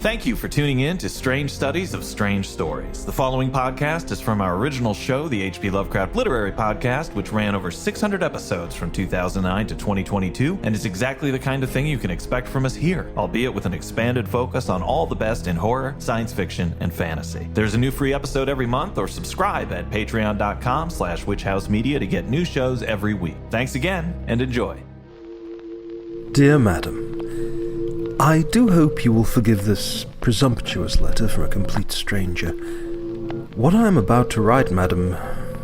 Thank you for tuning in to Strange Studies of Strange Stories. The following podcast is from our original show, the H.P. Lovecraft Literary Podcast, which ran over 600 episodes from 2009 to 2022, and is exactly the kind of thing you can expect from us here, albeit with an expanded focus on all the best in horror, science fiction, and fantasy. There's a new free episode every month, or subscribe at patreon.com/witchhousemedia to get new shows every week. Thanks again, and enjoy. Dear Madam, I do hope you will forgive this presumptuous letter from a complete stranger. What I am about to write, madam,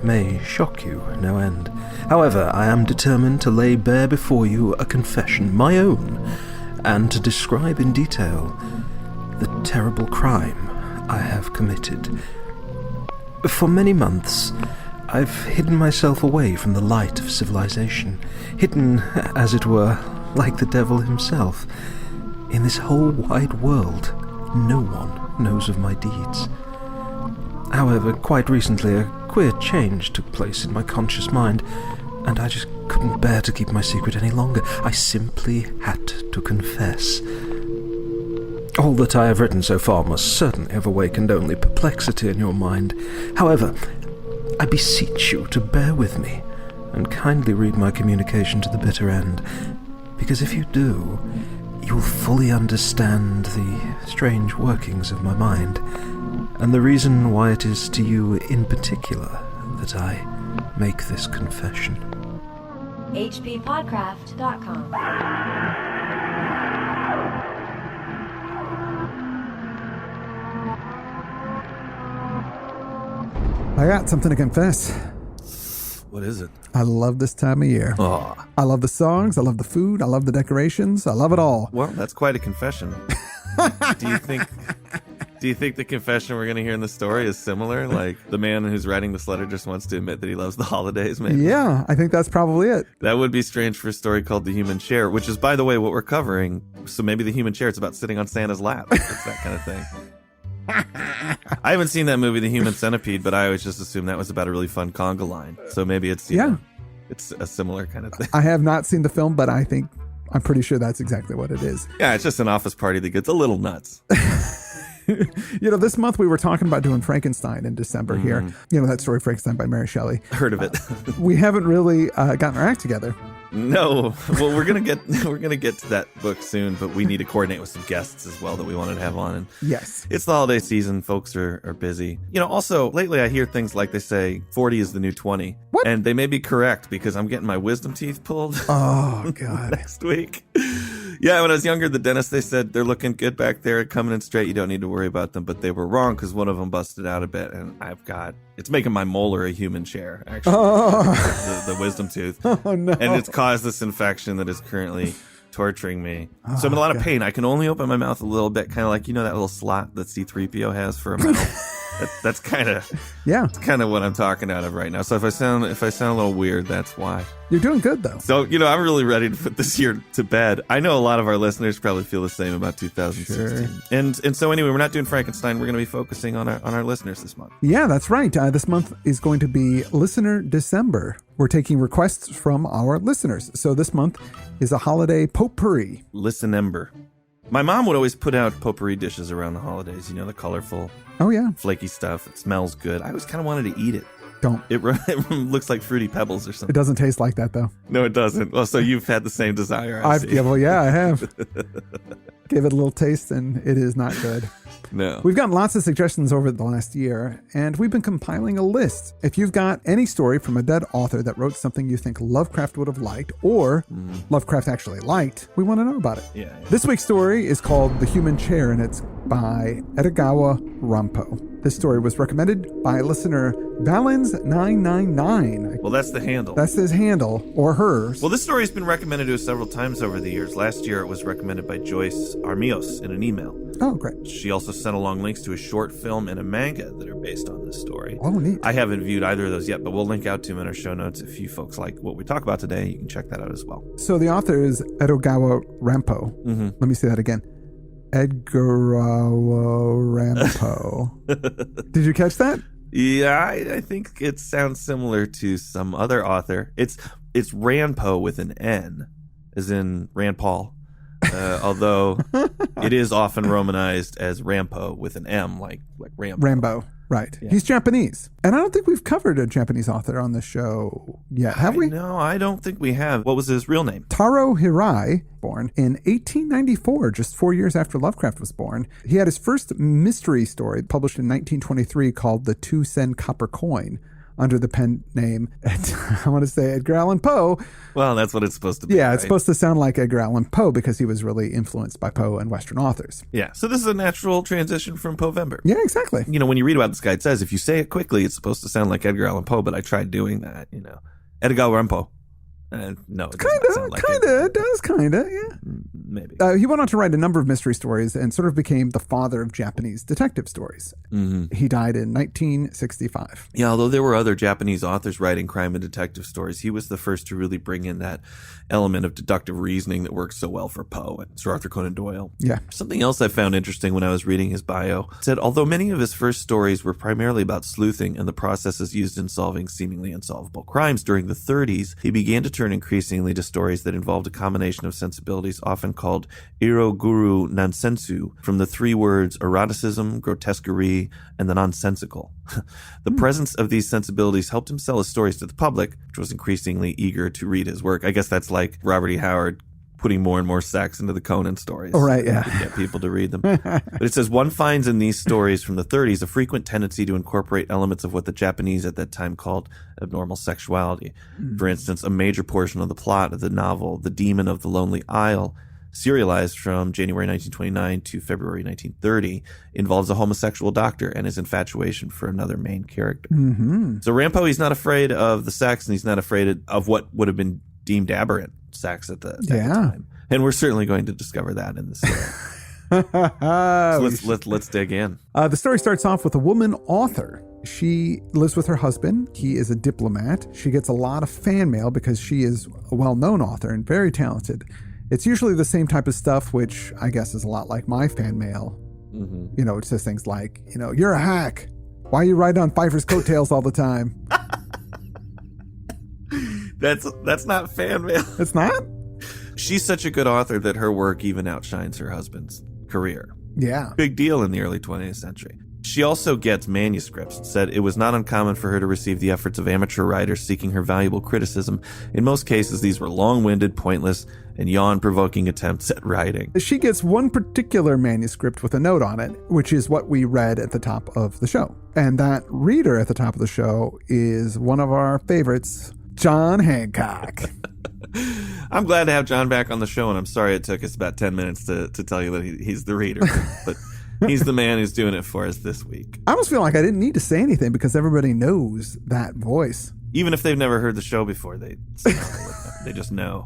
may shock you no end. However, I am determined to lay bare before you a confession, my own, and to describe in detail the terrible crime I have committed. For many months, I've hidden myself away from the light of civilization, hidden, as it were, like the devil himself. In this whole wide world, no one knows of my deeds. However, quite recently, a queer change took place in my conscious mind, and I just couldn't bear to keep my secret any longer. I simply had to confess. All that I have written so far must certainly have awakened only perplexity in your mind. However, I beseech you to bear with me, and kindly read my communication to the bitter end, because if you do, you will fully understand the strange workings of my mind, and the reason why it is to you in particular that I make this confession. hppodcraft.com. I got something to confess. What is it? I love this time of year. Oh. I love the songs, I love the food, I love the decorations, I love it all. Well, that's quite a confession. Do you think the confession we're going to hear in the story is similar? Like the man who's writing this letter just wants to admit that he loves the holidays, maybe? Yeah, I think that's probably it. That would be strange for a story called The Human Chair, which is, by the way, what we're covering. So maybe The Human Chair, it's about sitting on Santa's lap. It's that kind of thing. I haven't seen that movie, The Human Centipede, but I always just assumed that was about a really fun conga line. So maybe it's, you know, it's a similar kind of thing. I have not seen the film, but I'm pretty sure that's exactly what it is. Yeah, it's just an office party that gets a little nuts. You know, this month we were talking about doing Frankenstein in December here. You know, that story, Frankenstein by Mary Shelley. Heard of it. We haven't really gotten our act together. No. Well, we're gonna get to that book soon, but we need to coordinate with some guests as well that we wanted to have on. And yes, it's the holiday season. Folks are busy. You know, also lately I hear things like they say 40 is the new 20. What? And they may be correct because I'm getting my wisdom teeth pulled. Oh God. Next week. Yeah, when I was younger, the dentist, they said they're looking good back there, coming in straight. You don't need to worry about them, but they were wrong because one of them busted out a bit, and it's making my molar a human chair, actually. Oh. The wisdom tooth. Oh no. And it's caused this infection that is currently torturing me. So I'm in a lot of pain. I can only open my mouth a little bit, kind of like, you know, that little slot that C-3PO has for a mouth. That's kind of what I'm talking out of right now. So if I sound a little weird, that's why. You're doing good though. So, you know, I'm really ready to put this year to bed. I know a lot of our listeners probably feel the same about 2016. Sure. And so anyway, we're not doing Frankenstein. We're going to be focusing on our listeners this month. Yeah, that's right. This month is going to be Listener December. We're taking requests from our listeners. So this month is a holiday potpourri. Listen Ember. My mom would always put out potpourri dishes around the holidays, you know, the colorful, flaky stuff. It smells good. I always kind of wanted to eat it. Don't. It looks like Fruity Pebbles or something. It doesn't taste like that, though. No, it doesn't. Well, so you've had the same desire, I see. I have. Gave it a little taste, and it is not good. No. We've gotten lots of suggestions over the last year, and we've been compiling a list. If you've got any story from a dead author that wrote something you think Lovecraft would have liked, or Lovecraft actually liked, we want to know about it. Yeah. This week's story is called The Human Chair, and it's by Edogawa Ranpo. This story was recommended by listener Valens999. Well, that's the handle. That's his handle, or hers. Well, this story has been recommended to us several times over the years. Last year, it was recommended by Joyce Armios in an email. Oh, great. She also sent along links to a short film and a manga that are based on this story. Oh, neat. I haven't viewed either of those yet, but we'll link out to them in our show notes. If you folks like what we talk about today, you can check that out as well. So the author is Edogawa Ranpo. Let me say that again. Edogawa Ranpo. Did you catch that? Yeah, I think it sounds similar to some other author. It's Ranpo with an N, as in Rand Paul. although it is often romanized as Rampo with an M, like Rambo. Rambo, right. Yeah. He's Japanese. And I don't think we've covered a Japanese author on the show yet, have we? No, I don't think we have. What was his real name? Taro Hirai, born in 1894, just 4 years after Lovecraft was born. He had his first mystery story published in 1923 called The 2-Sen Copper Coin, under the pen name, I want to say Edgar Allan Poe. Well, that's what it's supposed to be. Yeah, right? It's supposed to sound like Edgar Allan Poe because he was really influenced by Poe and Western authors. Yeah, so this is a natural transition from Poevember. Yeah, exactly. When you read about this guy, it says if you say it quickly, it's supposed to sound like Edgar Allan Poe, but I tried doing that, Edogawa Ranpo. No, it kind of, yeah. Maybe. He went on to write a number of mystery stories and sort of became the father of Japanese detective stories. Mm-hmm. He died in 1965. Yeah, although there were other Japanese authors writing crime and detective stories, he was the first to really bring in that element of deductive reasoning that works so well for Poe and Sir Arthur Conan Doyle. Yeah. Something else I found interesting when I was reading his bio said, although many of his first stories were primarily about sleuthing and the processes used in solving seemingly unsolvable crimes during the 30s, he began to turn increasingly to stories that involved a combination of sensibilities often called iroguru nansensu, from the three words eroticism, grotesquerie, and the nonsensical. The presence of these sensibilities helped him sell his stories to the public, which was increasingly eager to read his work. I guess that's like Robert E. Howard putting more and more sex into the Conan stories. Oh, right, yeah. To get people to read them. But it says, one finds in these stories from the 30s a frequent tendency to incorporate elements of what the Japanese at that time called abnormal sexuality. For instance, a major portion of the plot of the novel, The Demon of the Lonely Isle, serialized from January 1929 to February 1930, involves a homosexual doctor and his infatuation for another main character. Mm-hmm. So Rampo, he's not afraid of the sex, and he's not afraid of what would have been deemed aberrant sex at the time. And we're certainly going to discover that in this story. So let's dig in. The story starts off with a woman author. She lives with her husband. He is a diplomat. She gets a lot of fan mail because she is a well-known author and very talented. It's usually the same type of stuff, which I guess is a lot like my fan mail. Mm-hmm. It says things like, you're a hack. Why you ride on Pfeiffer's coattails all the time? That's not fan mail. It's not? She's such a good author that her work even outshines her husband's career. Yeah. Big deal in the early 20th century. She also gets manuscripts. Said it was not uncommon for her to receive the efforts of amateur writers seeking her valuable criticism. In most cases, these were long-winded, pointless, and yawn-provoking attempts at writing. She gets one particular manuscript with a note on it, which is what we read at the top of the show. And that reader at the top of the show is one of our favorites, John Hancock. I'm glad to have John back on the show, and I'm sorry it took us about 10 minutes to tell you that he's the reader. But he's the man who's doing it for us this week. I almost feel like I didn't need to say anything because everybody knows that voice. Even if they've never heard the show before, they just know.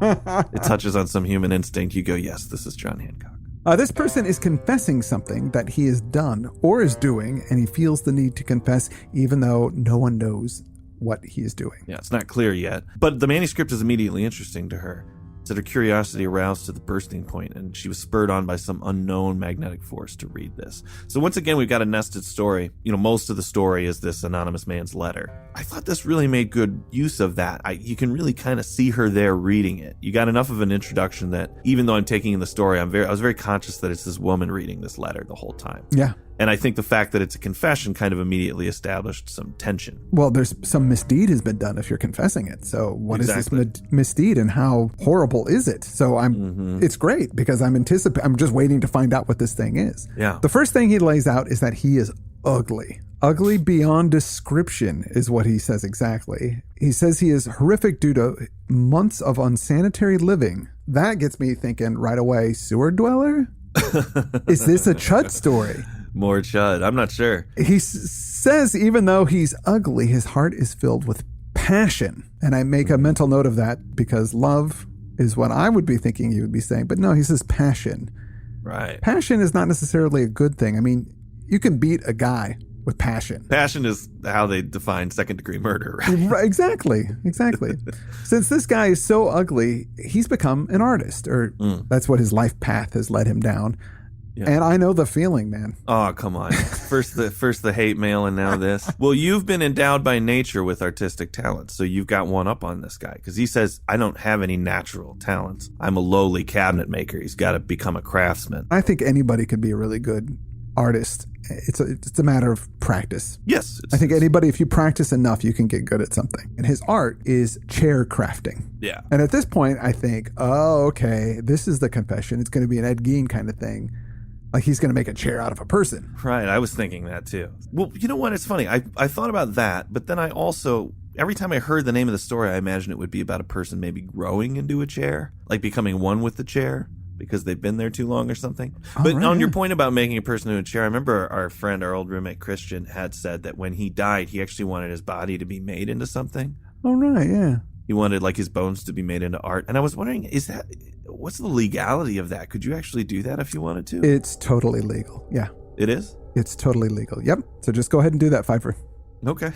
It touches on some human instinct. You go, yes, this is John Hancock. This person is confessing something that he has done or is doing, and he feels the need to confess even though no one knows what he is doing. Yeah, it's not clear yet. But the manuscript is immediately interesting to her. Said her curiosity aroused to the bursting point, and she was spurred on by some unknown magnetic force to read this. So once again, we've got a nested story. Most of the story is this anonymous man's letter. I thought this really made good use of that. You can really kind of see her there reading it. You got enough of an introduction that even though I'm taking in the story, I was very conscious that it's this woman reading this letter the whole time. Yeah. And I think the fact that it's a confession kind of immediately established some tension. Well, there's some misdeed has been done if you're confessing it. So what is this misdeed and how horrible is it? So it's great because I'm just waiting to find out what this thing is. Yeah. The first thing he lays out is that he is ugly. Ugly beyond description is what he says exactly. He says he is horrific due to months of unsanitary living. That gets me thinking right away, sewer dweller? Is this a Chud story? More Chud. I'm not sure. He says even though he's ugly, his heart is filled with passion. And I make a mental note of that because love is what I would be thinking he would be saying. But no, he says passion. Right. Passion is not necessarily a good thing. I mean, you can beat a guy with passion. Passion is how they define second-degree murder, right? Right, exactly. Since this guy is so ugly, he's become an artist, or that's what his life path has led him down. Yeah. And I know the feeling, man. Oh, come on. First the hate mail and now this. Well, you've been endowed by nature with artistic talents, so you've got one up on this guy. Because he says, I don't have any natural talents. I'm a lowly cabinet maker. He's got to become a craftsman. I think anybody could be a really good artist. It's a matter of practice. Yes. I think anybody, if you practice enough, you can get good at something. And his art is chair crafting. Yeah. And at this point, I think, oh, okay, this is the confession. It's going to be an Ed Gein kind of thing. Like he's going to make a chair out of a person. Right. I was thinking that too. Well, you know what? It's funny. I thought about that, but then I also, every time I heard the name of the story, I imagined it would be about a person maybe growing into a chair, like becoming one with the chair because they've been there too long or something. But on your point about making a person into a chair, I remember our friend, our old roommate Christian, had said that when he died, he actually wanted his body to be made into something. Oh, right. Yeah. He wanted like his bones to be made into art. And I was wondering, what's the legality of that? Could you actually do that if you wanted to? It's totally legal. Yeah. It is? It's totally legal. Yep. So just go ahead and do that, Pfeiffer. Okay.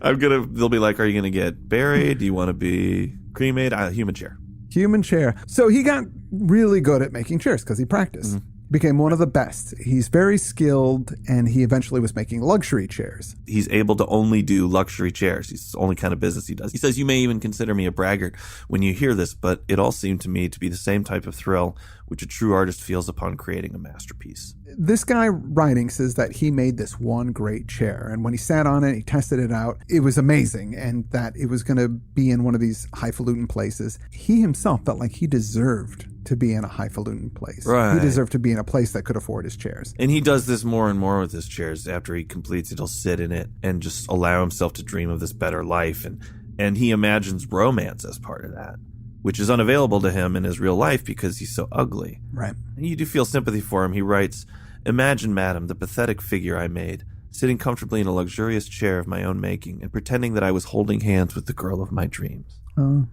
They'll be like, are you going to get buried? Do you want to be cremated? Human chair. Human chair. So he got really good at making chairs because he practiced. Mm-hmm. Became one of the best. He's very skilled, and he eventually was making luxury chairs. He's able to only do luxury chairs. It's the only kind of business he does. He says, you may even consider me a braggart when you hear this, but it all seemed to me to be the same type of thrill which a true artist feels upon creating a masterpiece. This guy writing says that he made this one great chair, and when he sat on it, he tested it out. It was amazing, and that it was going to be in one of these highfalutin places. He himself felt like he deserved to be in a highfalutin place. Right. He deserved to be in a place that could afford his chairs. And he does this more and more with his chairs. After he completes it, he'll sit in it and just allow himself to dream of this better life. And he imagines romance as part of that, which is unavailable to him in his real life because he's so ugly. Right. And you do feel sympathy for him. He writes, imagine, madam, the pathetic figure I made, sitting comfortably in a luxurious chair of my own making and pretending that I was holding hands with the girl of my dreams. Oh.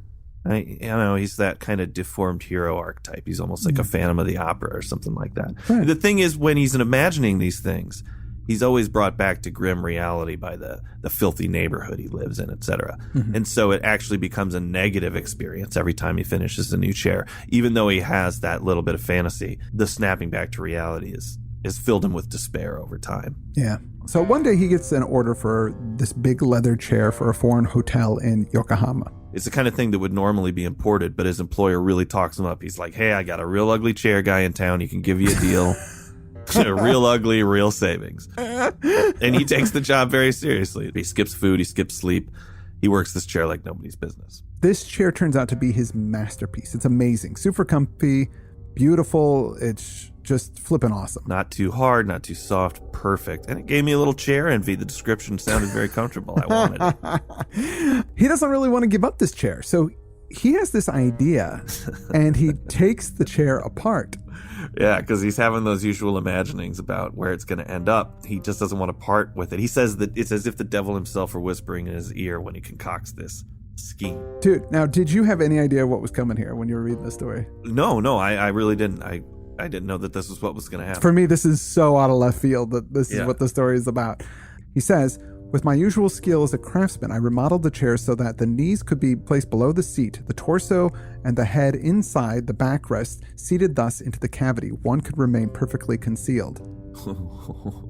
He's that kind of deformed hero archetype. He's almost like a Phantom of the Opera or something like that. Right. The thing is, when he's imagining these things, he's always brought back to grim reality by the filthy neighborhood he lives in, etc. Mm-hmm. And so it actually becomes a negative experience every time he finishes a new chair. Even though he has that little bit of fantasy, the snapping back to reality is filled him with despair over time. Yeah. So one day he gets an order for this big leather chair for a foreign hotel in Yokohama. It's the kind of thing that would normally be imported, but his employer really talks him up. He's like, hey, I got a real ugly chair guy in town. He can give you a deal. Real ugly, real savings. And he takes the job very seriously. He skips food. He skips sleep. He works this chair like nobody's business. This chair turns out to be his masterpiece. It's amazing. Super comfy, beautiful. It's just flippin' awesome. Not too hard, not too soft, perfect. And it gave me a little chair envy. The description sounded very comfortable. I wanted it. He doesn't really want to give up this chair. So he has this idea and he takes the chair apart. Yeah, because he's having those usual imaginings about where it's going to end up. He just doesn't want to part with it. He says that it's as if the devil himself were whispering in his ear when he concocts this scheme. Dude, now, did you have any idea what was coming here when you were reading this story? No, I really didn't. I didn't know that this was what was going to happen. For me, this is so out of left field that this is what the story is about. He says, with my usual skill as a craftsman, I remodeled the chair so that the knees could be placed below the seat, the torso and the head inside the backrest, seated thus into the cavity. One could remain perfectly concealed.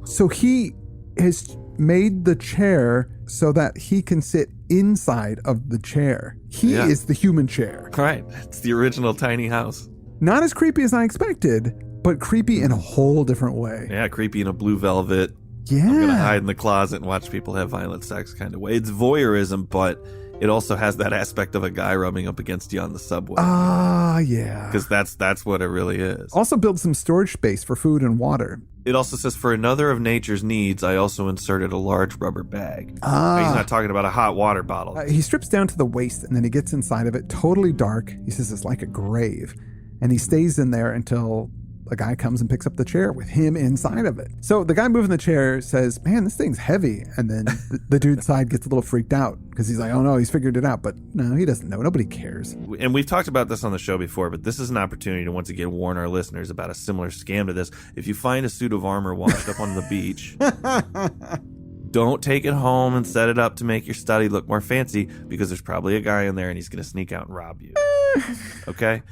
So he has made the chair so that he can sit inside of the chair. He is the human chair. Right. It's the original tiny house. Not as creepy as I expected, but creepy in a whole different way. Yeah, creepy in a blue velvet. Yeah. I'm going to hide in the closet and watch people have violent sex kind of way. It's voyeurism, but it also has that aspect of a guy rubbing up against you on the subway. Yeah. Because that's what it really is. Also build some storage space for food and water. It also says, for another of nature's needs, I also inserted a large rubber bag. He's not talking about a hot water bottle. He strips down to the waist and then he gets inside of it, totally dark. He says it's like a grave. And he stays in there until a guy comes and picks up the chair with him inside of it. So the guy moving the chair says, man, this thing's heavy. And then the dude inside gets a little freaked out because he's like, oh no, he's figured it out. But no, he doesn't know. Nobody cares. And we've talked about this on the show before, but this is an opportunity to once again warn our listeners about a similar scam to this. If you find a suit of armor washed up on the beach, don't take it home and set it up to make your study look more fancy, because there's probably a guy in there and he's going to sneak out and rob you. Okay?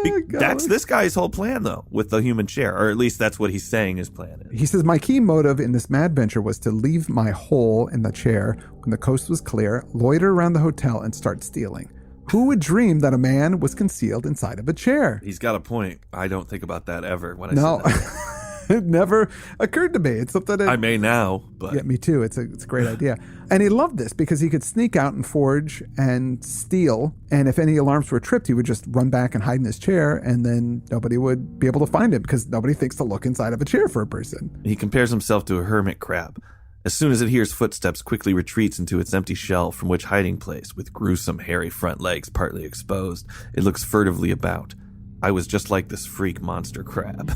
Oh, God. That's this guy's whole plan, though, with the human chair, or at least that's what he's saying his plan is. He says, my key motive in this mad venture was to leave my hole in the chair when the coast was clear, loiter around the hotel, and start stealing. Who would dream that a man was concealed inside of a chair? He's got a point. I don't think about that ever when I No, say that. it never occurred to me. It's something that... I may now, but... Yeah, me too. It's a great idea. And he loved this because he could sneak out and forge and steal. And if any alarms were tripped, he would just run back and hide in his chair, and then nobody would be able to find him because nobody thinks to look inside of a chair for a person. He compares himself to a hermit crab. As soon as it hears footsteps, quickly retreats into its empty shell, from which hiding place, with gruesome hairy front legs partly exposed, it looks furtively about. I was just like this freak monster crab.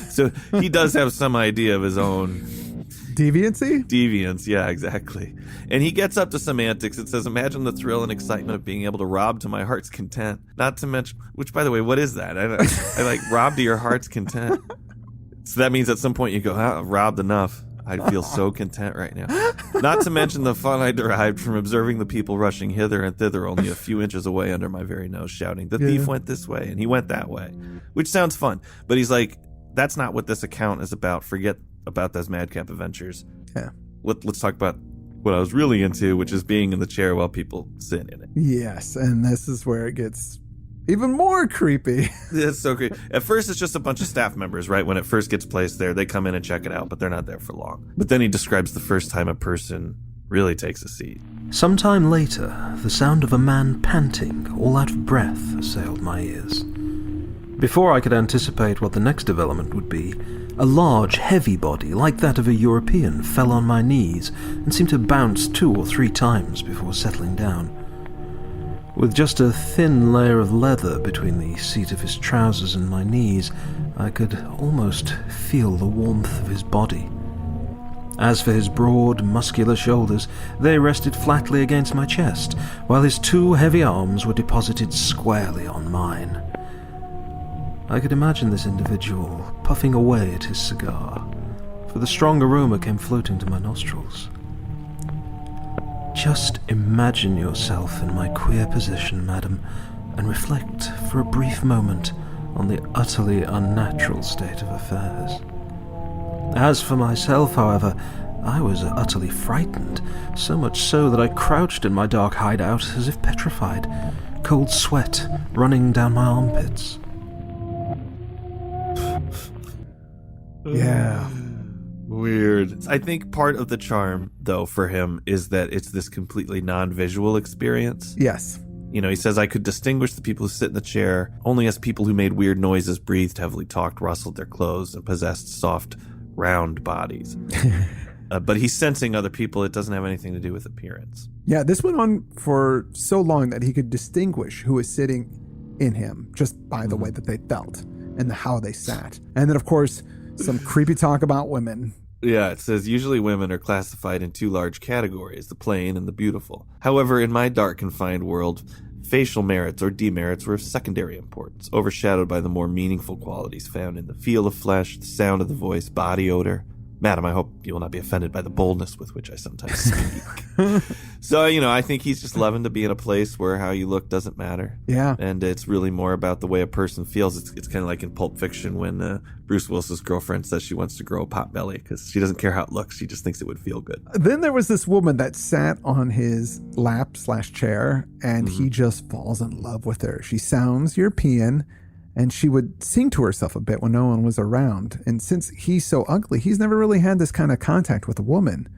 So he does have some idea of his own... Deviancy? Deviance, yeah, exactly. And he gets up to semantics. It says, imagine the thrill and excitement of being able to rob to my heart's content. Not to mention, which, by the way, what is that? I like rob to your heart's content. So that means at some point you go, I've robbed enough. I'd feel so content right now. Not to mention the fun I derived from observing the people rushing hither and thither only a few inches away under my very nose, shouting, the thief went this way and he went that way, which sounds fun. But he's like, that's not what this account is about. Forget about those madcap adventures. Yeah. Let's talk about what I was really into, which is being in the chair while people sit in it. Yes, and this is where it gets even more creepy. It's so creepy. At first, it's just a bunch of staff members, right? When it first gets placed there, they come in and check it out, but they're not there for long. But then he describes the first time a person really takes a seat. Some time later, the sound of a man panting, all out of breath, assailed my ears. Before I could anticipate what the next development would be, a large, heavy body, like that of a European, fell on my knees and seemed to bounce 2 or 3 times before settling down. With just a thin layer of leather between the seat of his trousers and my knees, I could almost feel the warmth of his body. As for his broad, muscular shoulders, they rested flatly against my chest, while his 2 heavy arms were deposited squarely on mine. I could imagine this individual puffing away at his cigar, for the strong aroma came floating to my nostrils. Just imagine yourself in my queer position, madam, and reflect for a brief moment on the utterly unnatural state of affairs. As for myself, however, I was utterly frightened, so much so that I crouched in my dark hideout as if petrified, cold sweat running down my armpits. Yeah. Weird. I think part of the charm, though, for him is that it's this completely non-visual experience. Yes. You know, he says, I could distinguish the people who sit in the chair only as people who made weird noises, breathed heavily, talked, rustled their clothes, and possessed soft, round bodies. But he's sensing other people. It doesn't have anything to do with appearance. Yeah, this went on for so long that he could distinguish who was sitting in him just by the way that they felt and how they sat. And then, of course, some creepy talk about women. Yeah, it says, usually women are classified in 2 large categories, the plain and the beautiful. However, in my dark, confined world, facial merits or demerits were of secondary importance, overshadowed by the more meaningful qualities found in the feel of flesh, the sound of the voice, body odor. Madam, I hope you will not be offended by the boldness with which I sometimes speak. So, you know, I think he's just loving to be in a place where how you look doesn't matter. Yeah. And it's really more about the way a person feels. It's kind of like in Pulp Fiction when Bruce Willis's girlfriend says she wants to grow a pot belly because she doesn't care how it looks. She just thinks it would feel good. Then there was this woman that sat on his lap/chair, and he just falls in love with her. She sounds European, and she would sing to herself a bit when no one was around. And since he's so ugly, he's never really had this kind of contact with a woman.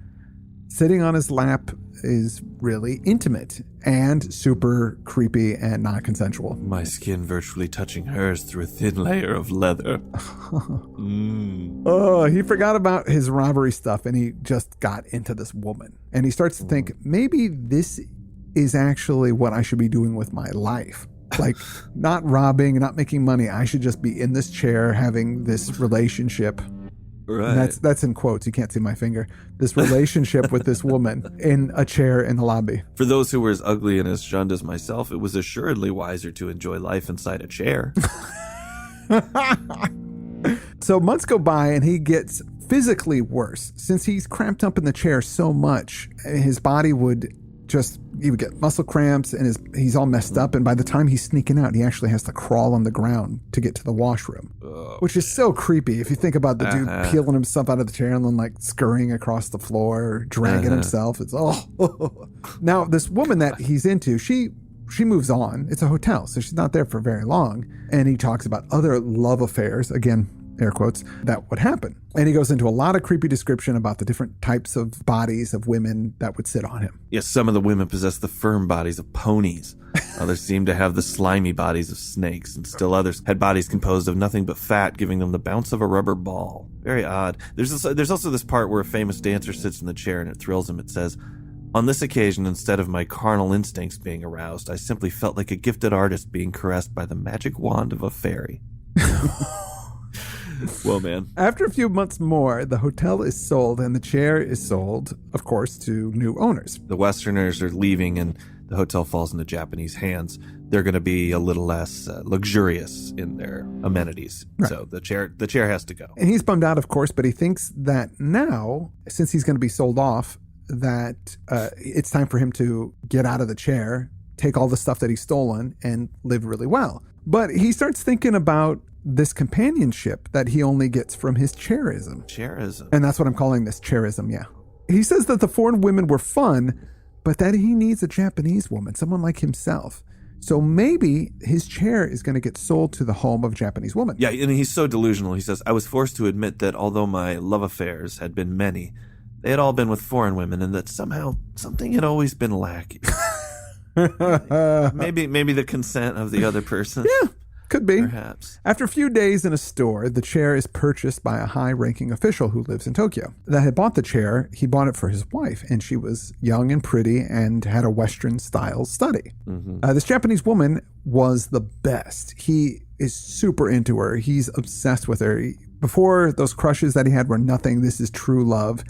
Sitting on his lap is really intimate and super creepy and not consensual. My skin virtually touching hers through a thin layer of leather. Oh, he forgot about his robbery stuff and he just got into this woman. And he starts to think, maybe this is actually what I should be doing with my life. Like, not robbing, not making money. I should just be in this chair having this relationship. Right. And that's in quotes. You can't see my finger. This relationship with this woman in a chair in the lobby. For those who were as ugly and as shunned as myself, it was assuredly wiser to enjoy life inside a chair. So months go by and he gets physically worse. Since he's cramped up in the chair so much, his body would he would get muscle cramps and he's all messed up. And by the time he's sneaking out, he actually has to crawl on the ground to get to the washroom, which is so creepy. If you think about the dude peeling himself out of the chair and then like scurrying across the floor, dragging himself. It's Now this woman that he's into, she moves on. It's a hotel, so she's not there for very long. And he talks about other love affairs, again, air quotes, that would happen. And he goes into a lot of creepy description about the different types of bodies of women that would sit on him. Yes, some of the women possess the firm bodies of ponies. Others seem to have the slimy bodies of snakes, and still others had bodies composed of nothing but fat, giving them the bounce of a rubber ball. Very odd. There's also this part where a famous dancer sits in the chair and it thrills him. It says, "On this occasion, instead of my carnal instincts being aroused, I simply felt like a gifted artist being caressed by the magic wand of a fairy." Well, man. After a few months more, the hotel is sold and the chair is sold, of course, to new owners. The Westerners are leaving and the hotel falls into Japanese hands. They're going to be a little less luxurious in their amenities. Right. So the chair has to go. And he's bummed out, of course, but he thinks that now, since he's going to be sold off, that it's time for him to get out of the chair, take all the stuff that he's stolen, and live really well. But he starts thinking about this companionship that he only gets from his chairism. Chairism. And that's what I'm calling this, chairism, yeah. He says that the foreign women were fun, but that he needs a Japanese woman, someone like himself. So maybe his chair is going to get sold to the home of a Japanese woman. Yeah, and he's so delusional. He says, "I was forced to admit that although my love affairs had been many, they had all been with foreign women, and that somehow something had always been lacking." Maybe the consent of the other person. Yeah. Could be. Perhaps. After a few days in a store, the chair is purchased by a high-ranking official who lives in Tokyo. That had bought the chair, he bought it for his wife, and she was young and pretty and had a Western-style study. Mm-hmm. This Japanese woman was the best. He is super into her. He's obsessed with her. Before, those crushes that he had were nothing. This is true love.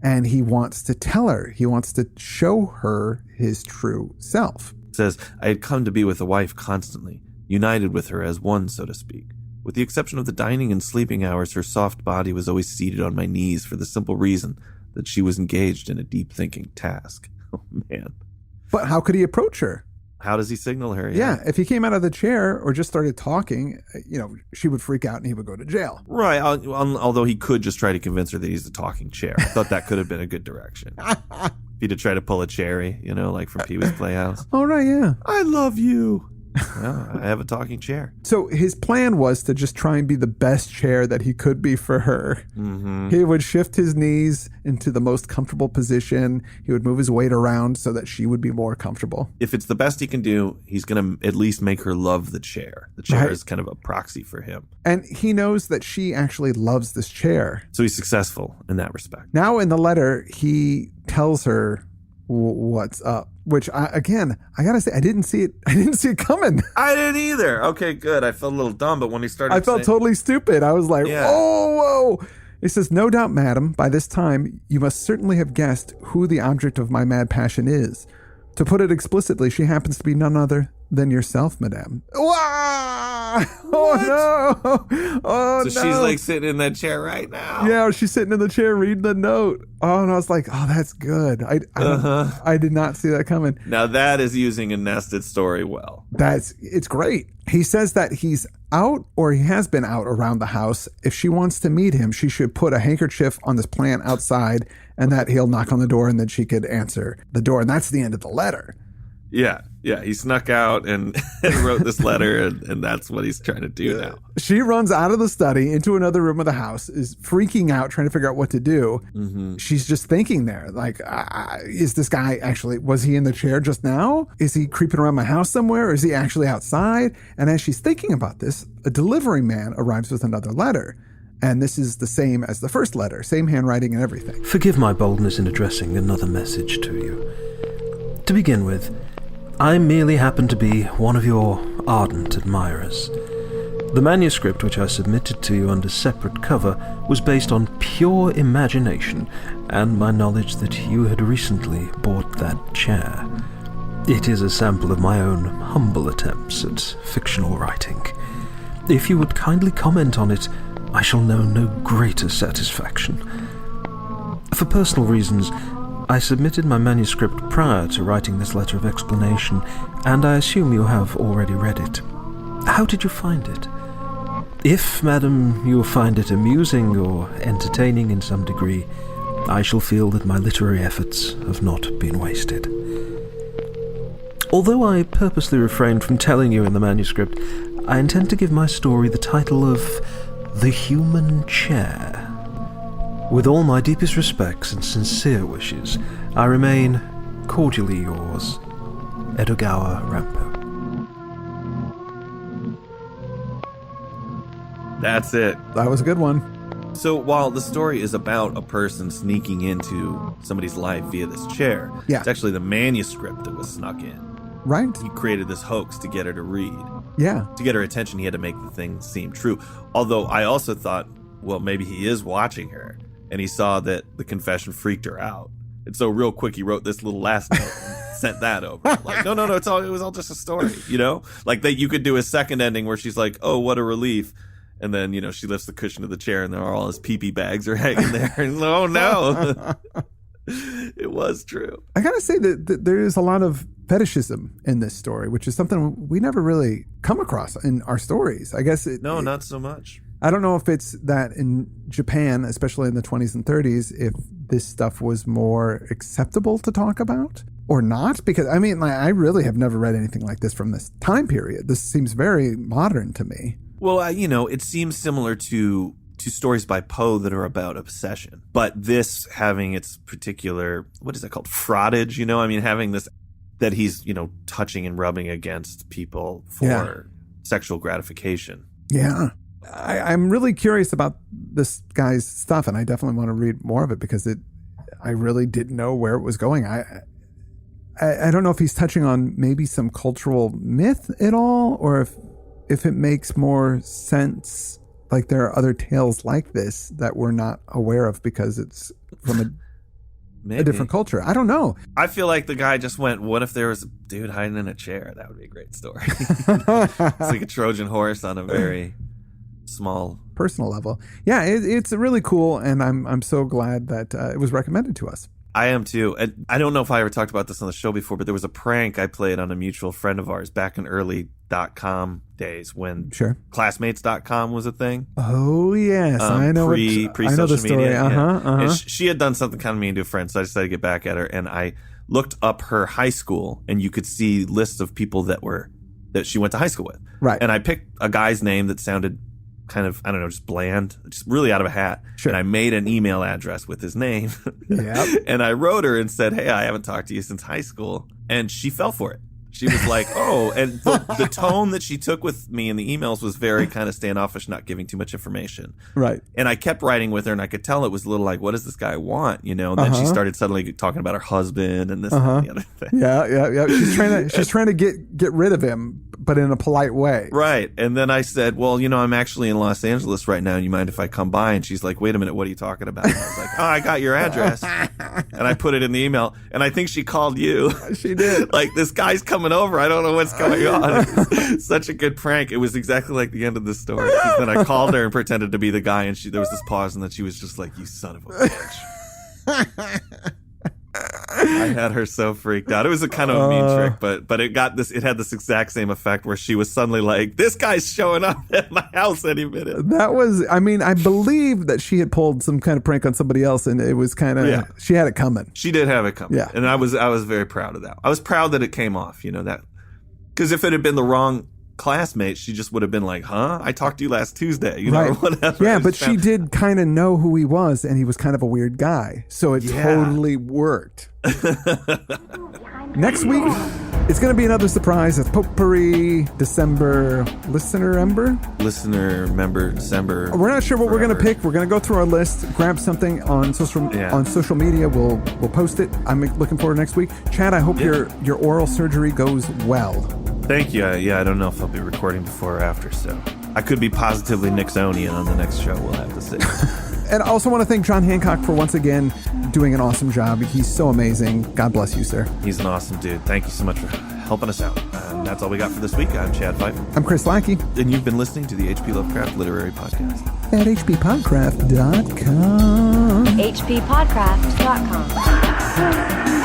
And he wants to tell her. He wants to show her his true self. It says, "I had come to be with a wife constantly, united with her as one, so to speak. With the exception of the dining and sleeping hours, her soft body was always seated on my knees for the simple reason that she was engaged in a deep thinking task." Oh, man. But how could he approach her? How does he signal her? Yeah, if he came out of the chair or just started talking, she would freak out and he would go to jail. Right, although he could just try to convince her that he's a talking chair. I thought that could have been a good direction. If he'd have tried to pull a cherry, like from Pee-wee's Playhouse. Oh, right, yeah. "I love you." Well, I have a talking chair. So his plan was to just try and be the best chair that he could be for her. Mm-hmm. He would shift his knees into the most comfortable position. He would move his weight around so that she would be more comfortable. If it's the best he can do, he's going to at least make her love the chair. The chair is kind of a proxy for him. And he knows that she actually loves this chair. So he's successful in that respect. Now in the letter, he tells her what's up, which I gotta say, I didn't see it coming. I didn't either. Okay, good. I felt a little dumb, but when he started I felt totally stupid. I was like, whoa. It says, "No doubt, madam, by this time you must certainly have guessed who the object of my mad passion is. To put it explicitly, she happens to be none other than yourself, madame." Wow! Oh no! Oh so no! So she's like sitting in that chair right now. Yeah, she's sitting in the chair reading the note. Oh, and I was like, "Oh, that's good." I did not see that coming. Now that is using a nested story well. It's great. He says that he's out, or he has been out around the house. If she wants to meet him, she should put a handkerchief on this plant outside, and that he'll knock on the door, and then she could answer the door, and that's the end of the letter. Yeah, he snuck out and wrote this letter, and that's what he's trying to do now. She runs out of the study into another room of the house, is freaking out, trying to figure out what to do. Mm-hmm. She's just thinking there, like, is this guy actually, was he in the chair just now? Is he creeping around my house somewhere? Or is he actually outside? And as she's thinking about this, a delivery man arrives with another letter. And this is the same as the first letter, same handwriting and everything. "Forgive my boldness in addressing another message to you. To begin with, I merely happen to be one of your ardent admirers. The manuscript which I submitted to you under separate cover was based on pure imagination and my knowledge that you had recently bought that chair. It is a sample of my own humble attempts at fictional writing. If you would kindly comment on it, I shall know no greater satisfaction. For personal reasons, I submitted my manuscript prior to writing this letter of explanation, and I assume you have already read it. How did you find it? If, madam, you find it amusing or entertaining in some degree, I shall feel that my literary efforts have not been wasted. Although I purposely refrained from telling you in the manuscript, I intend to give my story the title of The Human Chair. With all my deepest respects and sincere wishes, I remain cordially yours, Edogawa Ranpo. That's it. That was a good one. So while the story is about a person sneaking into somebody's life via this chair, Yeah. it's actually the manuscript that was snuck in. Right? He created this hoax to get her to read. Yeah. To get her attention, he had to make the thing seem true. Although I also thought, well, maybe he is watching her, and he saw that the confession freaked her out. And so real quick, he wrote this little last note and sent that over. Like, no, it was all just a story, you know? Like that you could do a second ending where she's like, oh, what a relief. And then, you know, she lifts the cushion of the chair and there are all his pee-pee bags are hanging there. And oh, no. It was true. I gotta say that there is a lot of fetishism in this story, which is something we never really come across in our stories. I guess not so much. I don't know if it's that in Japan, especially in the 20s and 30s, if this stuff was more acceptable to talk about or not. Because, I mean, I really have never read anything like this from this time period. This seems very modern to me. Well, it seems similar to stories by Poe that are about obsession. But this having its particular, what is that called? Frottage, having this, that he's, touching and rubbing against people for sexual gratification. Yeah. I'm really curious about this guy's stuff, and I definitely want to read more of it because I really didn't know where it was going. I don't know if he's touching on maybe some cultural myth at all, or if it makes more sense, like there are other tales like this that we're not aware of because it's from a different culture. I don't know. I feel like the guy just went, what if there was a dude hiding in a chair? That would be a great story. It's like a Trojan horse on a very small personal level. Yeah, it's really cool, and I'm so glad that it was recommended to us. I am too. And I don't know if I ever talked about this on the show before, but there was a prank I played on a mutual friend of ours back in early .com days when Classmates.com was a thing. Oh yes, I know. Pre I know the story. Media. And she had done something kind of mean to a friend, so I decided to get back at her, and I looked up her high school, and you could see lists of people that she went to high school with. Right. And I picked a guy's name that sounded kind of, I don't know, just bland, just really out of a hat. Sure. And I made an email address with his name. Yep. And I wrote her and said, hey, I haven't talked to you since high school. And she fell for it. She was like, oh, and the tone that she took with me in the emails was very kind of standoffish, not giving too much information. Right. And I kept writing with her, and I could tell it was a little like, what does this guy want? And then she started suddenly talking about her husband and this and the other thing. Yeah. She's trying to get rid of him, but in a polite way. Right. And then I said, well, I'm actually in Los Angeles right now. And you mind if I come by? And she's like, wait a minute, what are you talking about? And I was like, oh, I got your address. And I put it in the email. And I think she called you. She did. Like, this guy's coming over. I don't know what's going on. It was such a good prank. It was exactly like the end of the story. Because then I called her and pretended to be the guy. And there was this pause. And then she was just like, you son of a bitch. I had her so freaked out. It was a kind of a mean trick, but it had this exact same effect where she was suddenly like, this guy's showing up at my house any minute. That was, I believe that she had pulled some kind of prank on somebody else, and it was kind of, she had it coming. She did have it coming. Yeah. And I was very proud of that. I was proud that it came off, that, because if it had been the wrong classmate, she just would have been like, I talked to you last Tuesday, right. or whatever. Yeah, but she did kind of know who he was, and he was kind of a weird guy. So it totally worked. Next week, it's going to be another surprise. It's Potpourri December Listener Member December. We're not sure what we're going to pick. We're going to go through our list, grab something on social media. We'll post it. I'm looking forward to next week. Chad, I hope your oral surgery goes well. Thank you. I don't know if I'll be recording before or after, so I could be positively Nixonian on the next show. We'll have to see. And I also want to thank John Hancock for once again doing an awesome job. He's so amazing. God bless you, sir. He's an awesome dude. Thank you so much for helping us out. And that's all we got for this week. I'm Chad Pfeiffer. I'm Chris Lackey. And you've been listening to the H.P. Lovecraft Literary Podcast. At hppodcraft.com. hppodcraft.com. Bye.